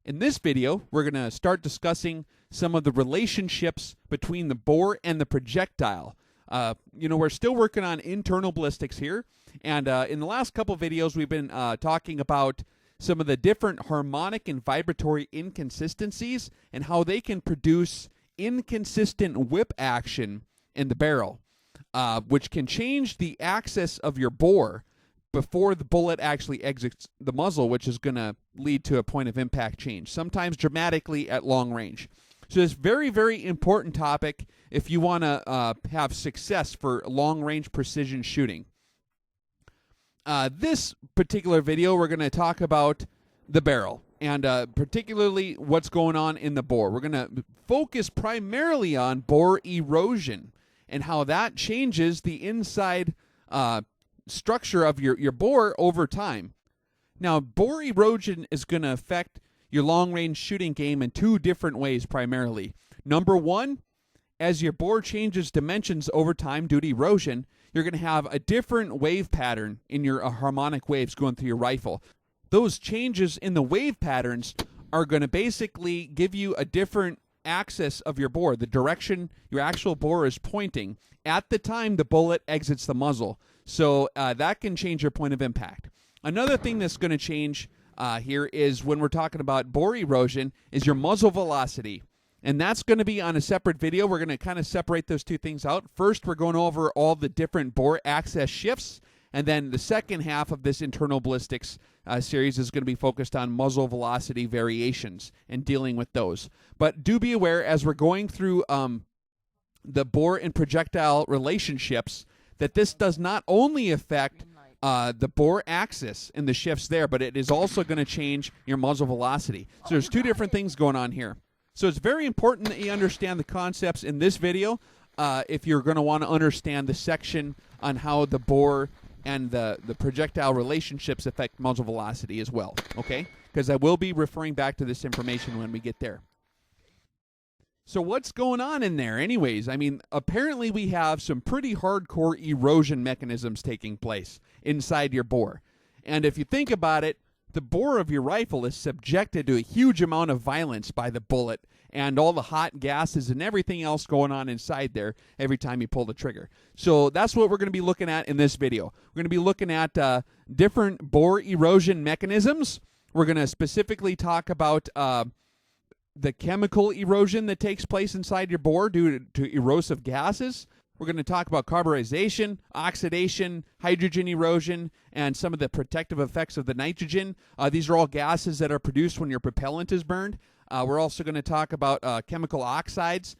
In this video, we're going to start discussing some of the relationships between the bore and the projectile. We're still working on internal ballistics here, and in the last couple videos, we've been talking about some of the different harmonic and vibratory inconsistencies and how they can produce inconsistent whip action in the barrel, which can change the axis of your bore before the bullet actually exits the muzzle, which is going to lead to a point of impact change, sometimes dramatically at long range. So it's a very, very important topic if you want to have success for long-range precision shooting. This particular video, we're going to talk about the barrel and particularly what's going on in the bore. We're going to focus primarily on bore erosion and how that changes the inside structure of your bore over time. Now, bore erosion is going to affect your long-range shooting game in two different ways primarily. Number one, as your bore changes dimensions over time due to erosion, you're going to have a different wave pattern in your harmonic waves going through your rifle. Those changes in the wave patterns are going to basically give you a different axis of your bore, the direction your actual bore is pointing at the time the bullet exits the muzzle. So that can change your point of impact. Another thing that's going to change here is when we're talking about bore erosion is your muzzle velocity. And that's going to be on a separate video. We're going to kind of separate those two things out. First, we're going over all the different bore axis shifts. And then the second half of this internal ballistics series is going to be focused on muzzle velocity variations and dealing with those. But do be aware, as we're going through the bore and projectile relationships, that this does not only affect the bore axis and the shifts there, but it is also going to change your muzzle velocity. So there's two different things going on here. So it's very important that you understand the concepts in this video if you're going to want to understand the section on how the bore and the projectile relationships affect muzzle velocity as well, okay? Because I will be referring back to this information when we get there. So what's going on in there anyways? I mean, apparently we have some pretty hardcore erosion mechanisms taking place inside your bore. And if you think about it, the bore of your rifle is subjected to a huge amount of violence by the bullet and all the hot gases and everything else going on inside there every time you pull the trigger. So that's what we're going to be looking at in this video. We're going to be looking at different bore erosion mechanisms. We're going to specifically talk about the chemical erosion that takes place inside your bore due to erosive gases. We're going to talk about carburization, oxidation, hydrogen erosion, and some of the protective effects of the nitrogen. These are all gases that are produced when your propellant is burned. We're also going to talk about chemical oxides.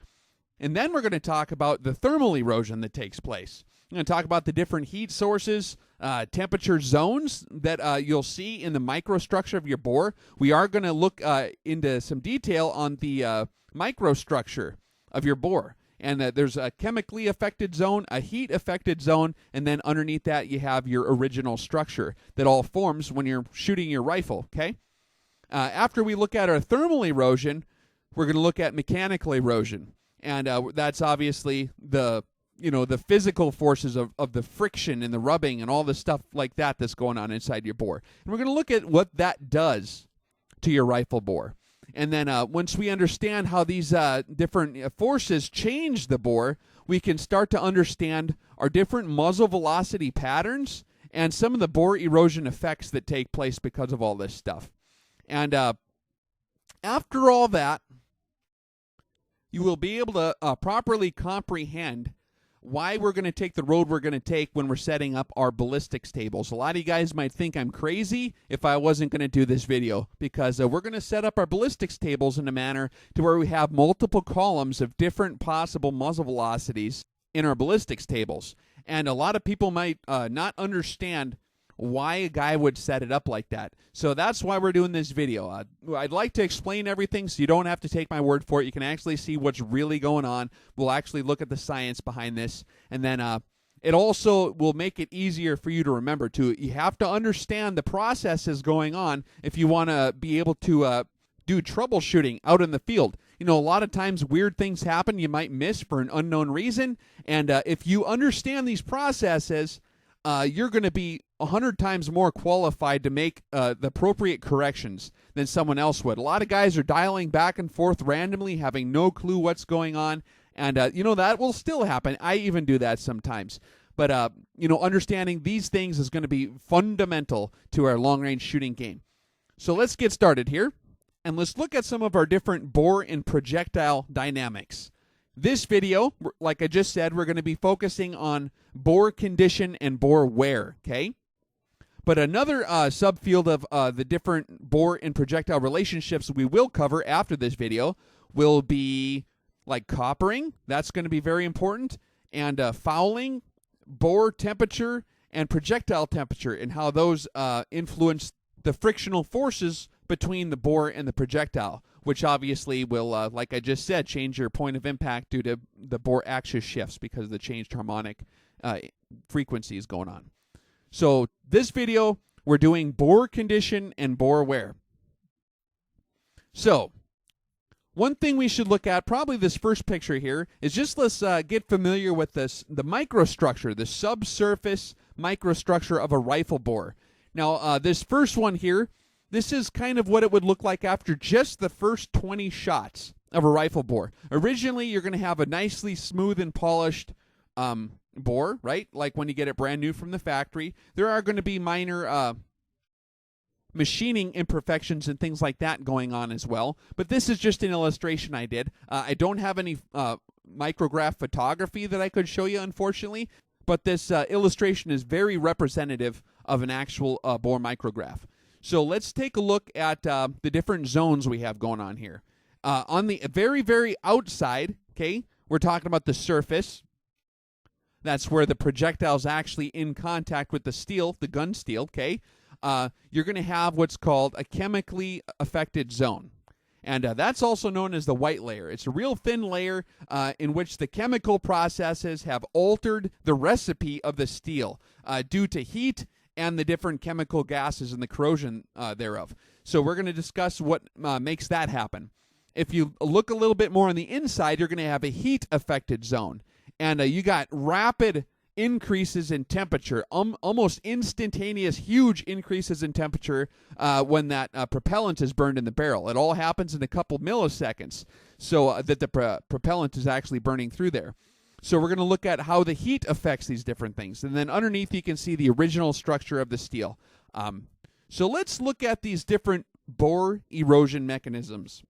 And then we're going to talk about the thermal erosion that takes place. We're going to talk about the different heat sources, temperature zones that you'll see in the microstructure of your bore. We are going to look into some detail on the microstructure of your bore. And there's a chemically affected zone, a heat affected zone, and then underneath that you have your original structure that all forms when you're shooting your rifle, okay? After we look at our thermal erosion, we're going to look at mechanical erosion. And that's obviously the physical forces of the friction and the rubbing and all the stuff like that that's going on inside your bore. And we're going to look at what that does to your rifle bore. And then once we understand how these different forces change the bore, we can start to understand our different muzzle velocity patterns and some of the bore erosion effects that take place because of all this stuff. And after all that, you will be able to properly comprehend why we're going to take the road we're going to take when we're setting up our ballistics tables. A lot of you guys might think I'm crazy if I wasn't going to do this video, because we're going to set up our ballistics tables in a manner to where we have multiple columns of different possible muzzle velocities in our ballistics tables. And a lot of people might not understand why a guy would set it up like that. So that's why we're doing this video. I'd like to explain everything so you don't have to take my word for it. You can actually see what's really going on. We'll actually look at the science behind this. And then it also will make it easier for you to remember, too. You have to understand the processes going on if you want to be able to do troubleshooting out in the field. You know, a lot of times weird things happen you might miss for an unknown reason. And if you understand these processes, you're going to be 100 times more qualified to make the appropriate corrections than someone else would. A lot of guys are dialing back and forth randomly, having no clue what's going on, and that will still happen. I even do that sometimes. But understanding these things is going to be fundamental to our long-range shooting game. So let's get started here, and let's look at some of our different bore and projectile dynamics. This video, like I just said, we're going to be focusing on bore condition and bore wear, okay? But another subfield of the different bore and projectile relationships we will cover after this video will be like coppering. That's going to be very important. And fouling, bore temperature, and projectile temperature, and how those influence the frictional forces between the bore and the projectile, which obviously will, like I just said, change your point of impact due to the bore axis shifts because of the changed harmonic frequencies going on. So this video, we're doing bore condition and bore wear. So one thing we should look at, probably this first picture here, is just let's get familiar with the microstructure, the subsurface microstructure of a rifle bore. Now, this first one here, this is kind of what it would look like after just the first 20 shots of a rifle bore. Originally, you're going to have a nicely smooth and polished bore, right? Like when you get it brand new from the factory. There are going to be minor machining imperfections and things like that going on as well. But this is just an illustration I did. I don't have any micrograph photography that I could show you, unfortunately. But this illustration is very representative of an actual bore micrograph. So let's take a look at the different zones we have going on here. On the very, very outside, okay, we're talking about the surface. That's where the projectile's actually in contact with the steel, the gun steel, okay? You're going to have what's called a chemically affected zone. And that's also known as the white layer. It's a real thin layer in which the chemical processes have altered the recipe of the steel due to heat and the different chemical gases and the corrosion thereof. So we're going to discuss what makes that happen. If you look a little bit more on the inside, you're going to have a heat-affected zone. And you got rapid increases in temperature, almost instantaneous, huge increases in temperature when that propellant is burned in the barrel. It all happens in a couple milliseconds, so that the propellant is actually burning through there. So we're going to look at how the heat affects these different things. And then underneath you can see the original structure of the steel. So let's look at these different bore erosion mechanisms.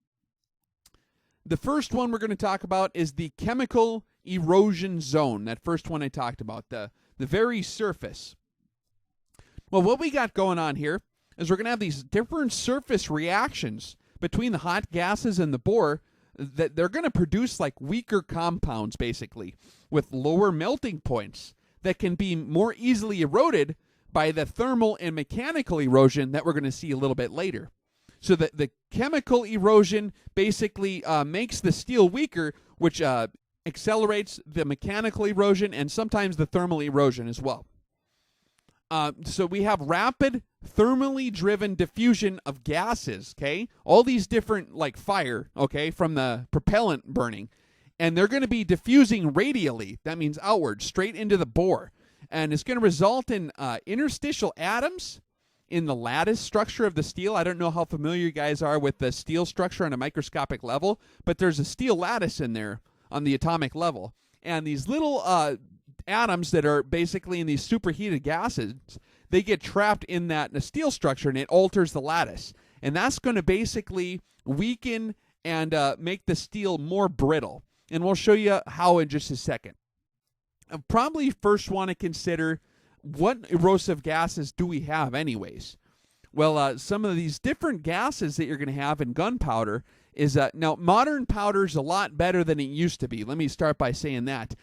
The first one we're going to talk about is the chemical erosion zone, that first one I talked about, the very surface. Well, what we got going on here is we're going to have these different surface reactions between the hot gases and the bore that they're going to produce like weaker compounds, basically, with lower melting points that can be more easily eroded by the thermal and mechanical erosion that we're going to see a little bit later. So the chemical erosion basically makes the steel weaker, which accelerates the mechanical erosion and sometimes the thermal erosion as well. So we have rapid thermally driven diffusion of gases, okay? All these different, like fire, okay, from the propellant burning. And they're going to be diffusing radially. That means outward, straight into the bore. And it's going to result in interstitial atoms in the lattice structure of the steel. I don't know how familiar you guys are with the steel structure on a microscopic level, but there's a steel lattice in there on the atomic level. And these little atoms that are basically in these superheated gases, they get trapped in that steel structure, and it alters the lattice. And that's going to basically weaken and make the steel more brittle. And we'll show you how in just a second. I probably first want to consider what erosive gases do we have anyways. Well, some of these different gases that you're going to have in gunpowder is, now modern powder is a lot better than it used to be. Let me start by saying that.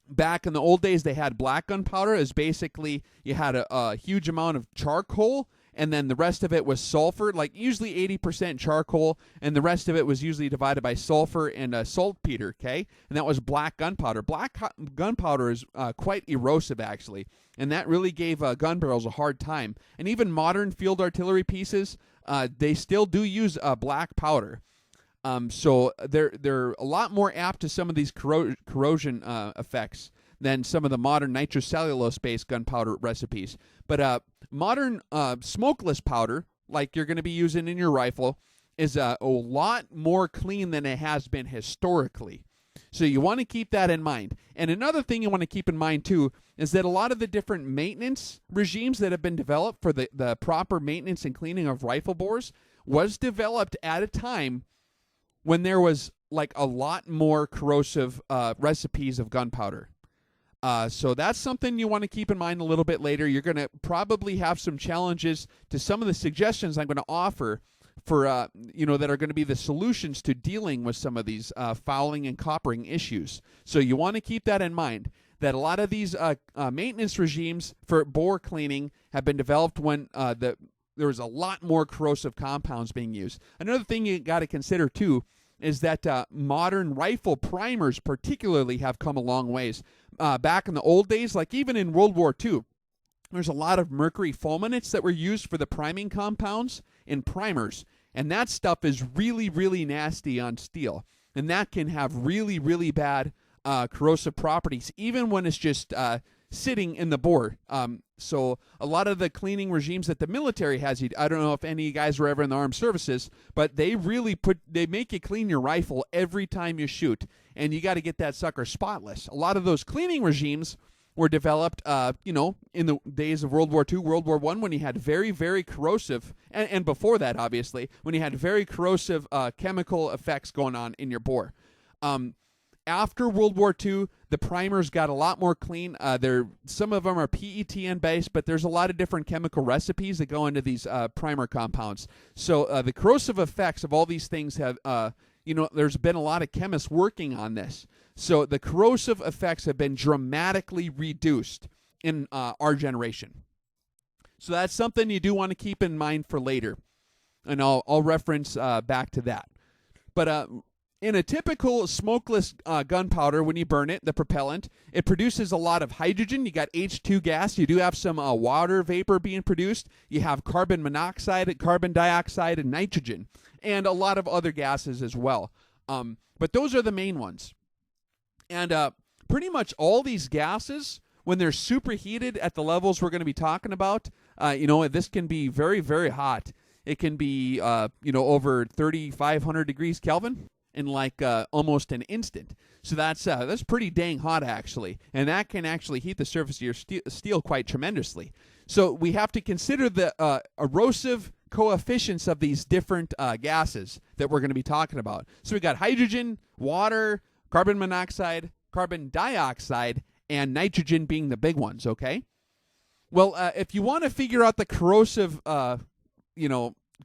Back in the old days, they had black gunpowder. It was basically, you had a huge amount of charcoal, and then the rest of it was sulfur, like usually 80% charcoal, and the rest of it was usually divided by sulfur and saltpeter, okay? And that was black gunpowder. Black gunpowder is quite erosive, actually, and that really gave gun barrels a hard time. And even modern field artillery pieces, they still do use black powder. So they're a lot more apt to some of these corrosion effects than some of the modern nitrocellulose-based gunpowder recipes. But modern smokeless powder, like you're going to be using in your rifle, is a lot more clean than it has been historically. So you want to keep that in mind. And another thing you want to keep in mind, too, is that a lot of the different maintenance regimes that have been developed for the proper maintenance and cleaning of rifle bores was developed at a time when there was like a lot more corrosive recipes of gunpowder. So that's something you want to keep in mind a little bit later. You're going to probably have some challenges to some of the suggestions I'm going to offer for that are going to be the solutions to dealing with some of these fouling and coppering issues. So you want to keep that in mind, that a lot of these maintenance regimes for bore cleaning have been developed when there was a lot more corrosive compounds being used. Another thing you got to consider too is that modern rifle primers particularly have come a long ways. Back in the old days, like even in World War II, there's a lot of mercury fulminates that were used for the priming compounds in primers. And that stuff is really, really nasty on steel. And that can have really, really bad corrosive properties, even when it's just sitting in the bore. So a lot of the cleaning regimes that the military has, I don't know if any of you guys were ever in the armed services, but they make you clean your rifle every time you shoot. And you got to get that sucker spotless. A lot of those cleaning regimes were developed, in the days of World War II, World War I, when you had very, very corrosive, and before that, obviously, when you had very corrosive chemical effects going on in your bore. After World War II, the primers got a lot more clean. Some of them are PETN based, but there's a lot of different chemical recipes that go into these primer compounds. So the corrosive effects of all these things have, there's been a lot of chemists working on this. So the corrosive effects have been dramatically reduced in our generation. So that's something you do want to keep in mind for later. And I'll reference back to that. But in a typical smokeless gunpowder, when you burn it, the propellant, it produces a lot of hydrogen. You got H2 gas. You do have some water vapor being produced. You have carbon monoxide, carbon dioxide, and nitrogen, and a lot of other gases as well. But those are the main ones. And pretty much all these gases, when they're superheated at the levels we're going to be talking about, this can be very, very hot. It can be, over 3,500 degrees Kelvin in like almost an instant. So that's pretty dang hot, actually. And that can actually heat the surface of your steel quite tremendously. So we have to consider the erosive coefficients of these different gases that we're going to be talking about. So we got hydrogen, water, carbon monoxide, carbon dioxide, and nitrogen being the big ones, okay? Well, if you want to figure out the corrosive,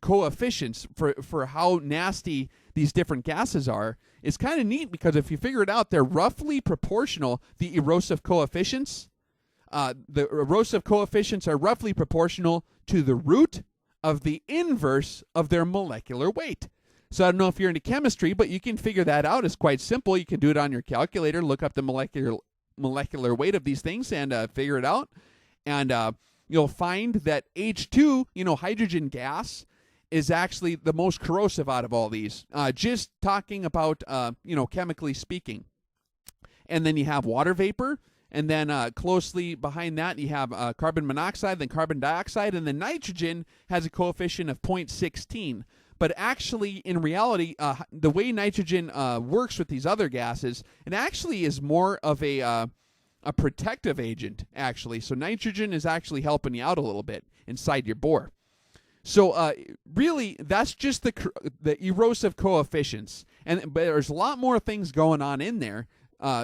coefficients for how nasty these different gases are, it's kind of neat because if you figure it out, they're roughly proportional, the erosive coefficients. The erosive coefficients are roughly proportional to the root of the inverse of their molecular weight. So I don't know if you're into chemistry, but you can figure that out. It's quite simple. You can do it on your calculator, look up the molecular weight of these things and figure it out. And you'll find that H2, hydrogen gas, is actually the most corrosive out of all these. Just talking about, chemically speaking. And then you have water vapor. And then closely behind that, you have carbon monoxide, then carbon dioxide, and then nitrogen has a coefficient of 0.16. But actually, in reality, the way nitrogen works with these other gases, it actually is more of a protective agent, actually. So nitrogen is actually helping you out a little bit inside your bore. So really, that's just the erosive coefficients. But there's a lot more things going on in there.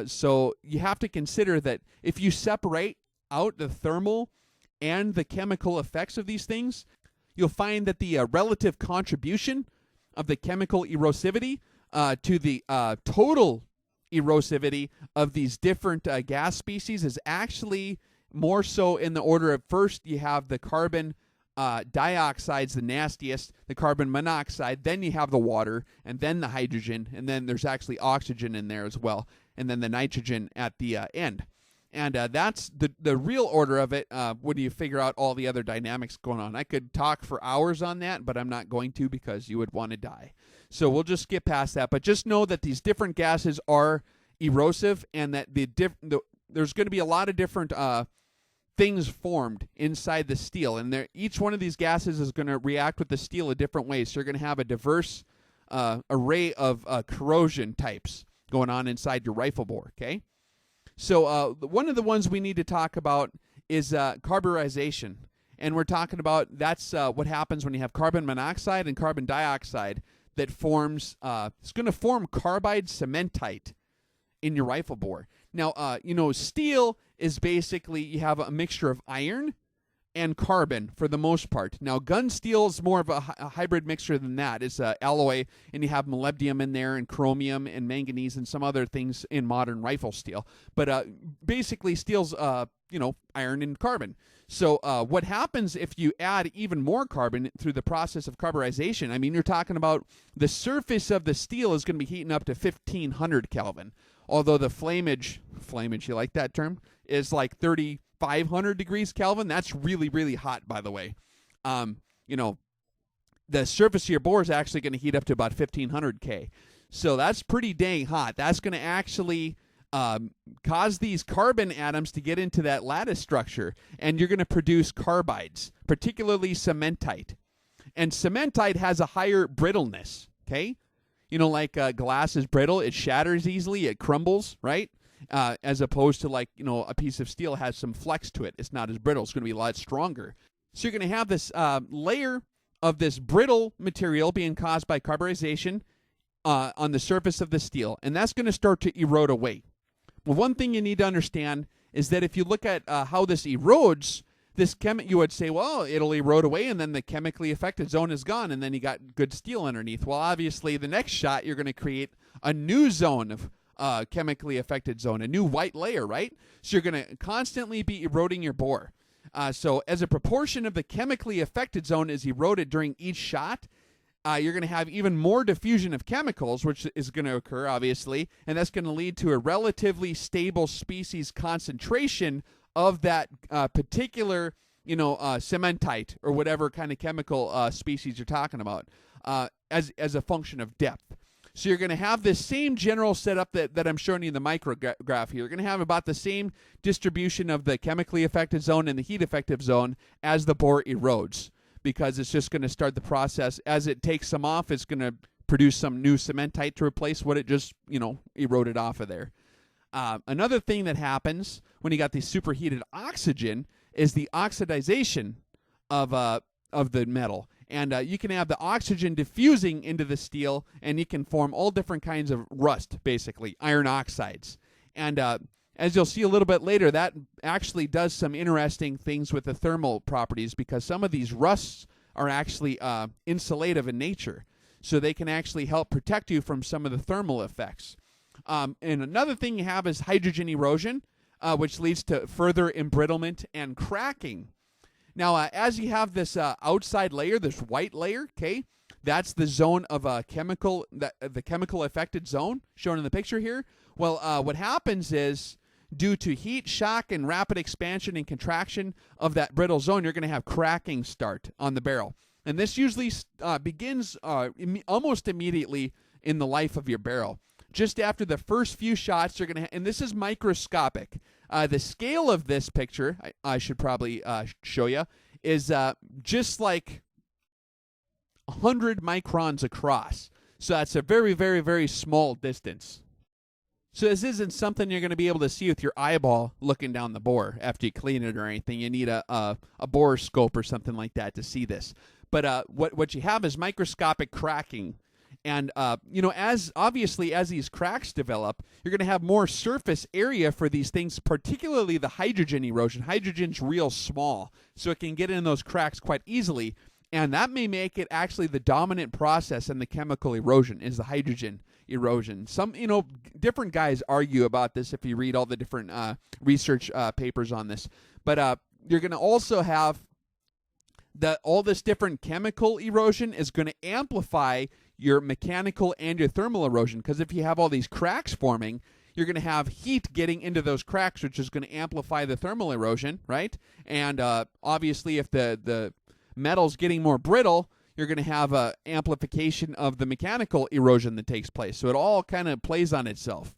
So you have to consider that if you separate out the thermal and the chemical effects of these things, you'll find that the relative contribution of the chemical erosivity to the total erosivity of these different gas species is actually more so in the order of, first you have the carbon dioxide's the nastiest, the carbon monoxide, then you have the water, and then the hydrogen, and then there's actually oxygen in there as well, and then the nitrogen at the end. And that's the real order of it when you figure out all the other dynamics going on. I could talk for hours on that, but I'm not going to because you would want to die. So we'll just skip past that. But just know that these different gases are erosive and that there's going to be a lot of different things formed inside the steel, and each one of these gases is going to react with the steel a different way. So you're going to have a diverse array of corrosion types going on inside your rifle bore. Okay, so one of the ones we need to talk about is carburization, and we're talking about that's what happens when you have carbon monoxide and carbon dioxide that forms. It's going to form carbide cementite in your rifle bore. Now, steel is basically, you have a mixture of iron and carbon for the most part. Now, gun steel is more of a hybrid mixture than that. It's alloy, and you have molybdenum in there, and chromium, and manganese, and some other things in modern rifle steel. But basically, steel's, iron and carbon. So what happens if you add even more carbon through the process of carburization? I mean, you're talking about the surface of the steel is going to be heating up to 1500 Kelvin. Although the flamage, you like that term, is like 3,500 degrees Kelvin. That's really, really hot, by the way. The surface of your bore is actually going to heat up to about 1,500 K. So that's pretty dang hot. That's going to actually cause these carbon atoms to get into that lattice structure, and you're going to produce carbides, particularly cementite. And cementite has a higher brittleness, okay? Like glass is brittle, it shatters easily, it crumbles, right? As opposed to a piece of steel has some flex to it. It's not as brittle. It's going to be a lot stronger. So you're going to have this layer of this brittle material being caused by carburization on the surface of the steel, and that's going to start to erode away. Well, one thing you need to understand is that if you look at how this erodes, you would say, well, it'll erode away, and then the chemically affected zone is gone, and then you got good steel underneath. Well, obviously, the next shot, you're going to create a new zone of chemically affected zone, a new white layer, right? So you're going to constantly be eroding your bore. So as a proportion of the chemically affected zone is eroded during each shot, you're going to have even more diffusion of chemicals, which is going to occur, obviously, and that's going to lead to a relatively stable species concentration of that particular, cementite or whatever kind of chemical species you're talking about as a function of depth. So you're going to have this same general setup that I'm showing you in the micrograph here. You're going to have about the same distribution of the chemically affected zone and the heat effective zone as the bore erodes, because it's just going to start the process. As it takes some off, it's going to produce some new cementite to replace what it just, eroded off of there. Another thing that happens when you got the superheated oxygen is the oxidization of the metal. And you can have the oxygen diffusing into the steel, and you can form all different kinds of rust, basically, iron oxides. And as you'll see a little bit later, that actually does some interesting things with the thermal properties, because some of these rusts are actually insulative in nature. So they can actually help protect you from some of the thermal effects. And another thing you have is hydrogen erosion, which leads to further embrittlement and cracking. Now, as you have this outside layer, this white layer, okay, that's the zone of the chemical affected zone shown in the picture here. Well, what happens is, due to heat, shock, and rapid expansion and contraction of that brittle zone, you're going to have cracking start on the barrel. And this usually begins almost immediately in the life of your barrel. Just after the first few shots, you're going to and this is microscopic. The scale of this picture, I should probably show you, is just like 100 microns across. So that's a very, very, very small distance. So this isn't something you're going to be able to see with your eyeball looking down the bore after you clean it or anything. You need a bore scope or something like that to see this. But what you have is microscopic cracking. And, as these cracks develop, you're going to have more surface area for these things, particularly the hydrogen erosion. Hydrogen's real small, so it can get in those cracks quite easily. And that may make it actually the dominant process in the chemical erosion is the hydrogen erosion. Some, different guys argue about this if you read all the different research papers on this. But you're going to also have all this different chemical erosion is going to amplify your mechanical and your thermal erosion, because if you have all these cracks forming, you're going to have heat getting into those cracks, which is going to amplify the thermal erosion, right? And obviously, if the metal's getting more brittle, you're going to have an amplification of the mechanical erosion that takes place. So it all kind of plays on itself.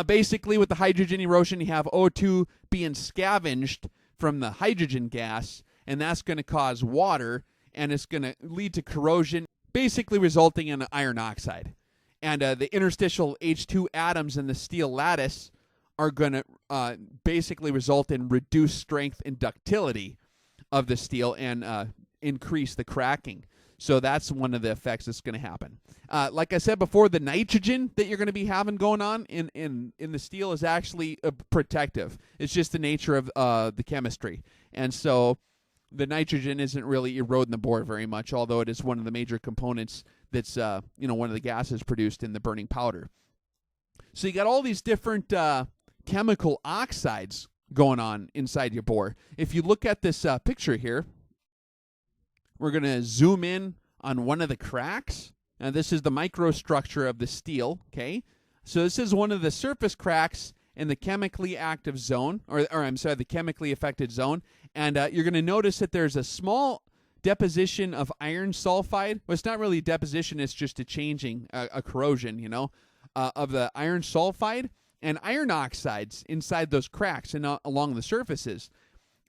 Basically, with the hydrogen erosion, you have O2 being scavenged from the hydrogen gas, and that's going to cause water, and it's going to lead to corrosion, basically resulting in iron oxide. And the interstitial H2 atoms in the steel lattice are going to basically result in reduced strength and ductility of the steel and increase the cracking. So that's one of the effects that's going to happen. Like I said before, the nitrogen that you're going to be having going on in the steel is actually protective. It's just the nature of the chemistry. And so the nitrogen isn't really eroding the bore very much, although it is one of the major components that's one of the gases produced in the burning powder. So you got all these different chemical oxides going on inside your bore. If you look at this picture here, we're going to zoom in on one of the cracks. Now, this is the microstructure of the steel, okay? So this is one of the surface cracks in the chemically active zone, or I'm sorry, the chemically affected zone. And you're going to notice that there's a small deposition of iron sulfide. Well, it's not really deposition, it's just a changing, a corrosion, of the iron sulfide and iron oxides inside those cracks and along the surfaces.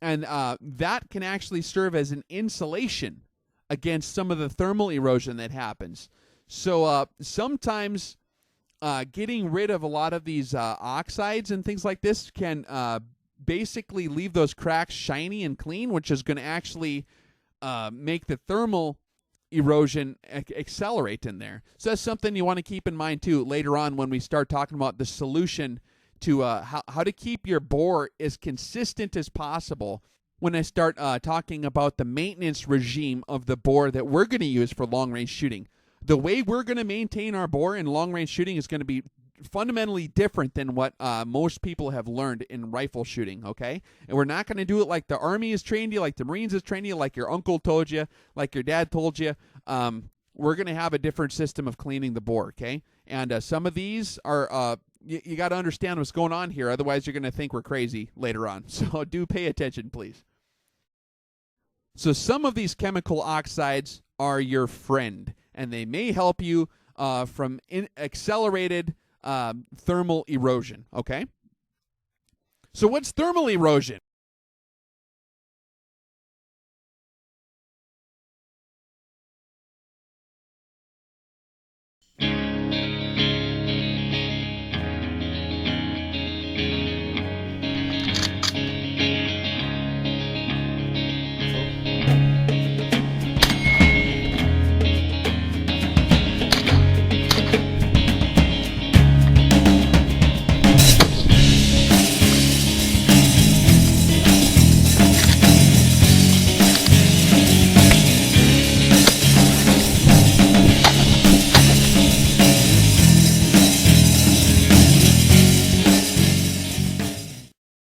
And that can actually serve as an insulation against some of the thermal erosion that happens. So sometimes getting rid of a lot of these oxides and things like this can basically leave those cracks shiny and clean, which is going to actually make the thermal erosion accelerate in there. So that's something you want to keep in mind too later on when we start talking about the solution to how to keep your bore as consistent as possible when I start talking about the maintenance regime of the bore that we're going to use for long-range shooting. The way we're going to maintain our bore in long-range shooting is going to be fundamentally different than what most people have learned in rifle shooting, okay? And we're not going to do it like the Army has trained you, like the Marines has trained you, like your uncle told you, like your dad told you. We're going to have a different system of cleaning the bore, okay? And some of these are... You got to understand what's going on here, otherwise you're going to think we're crazy later on. So do pay attention, please. So some of these chemical oxides are your friend, and they may help you from accelerated thermal erosion, okay? So what's thermal erosion?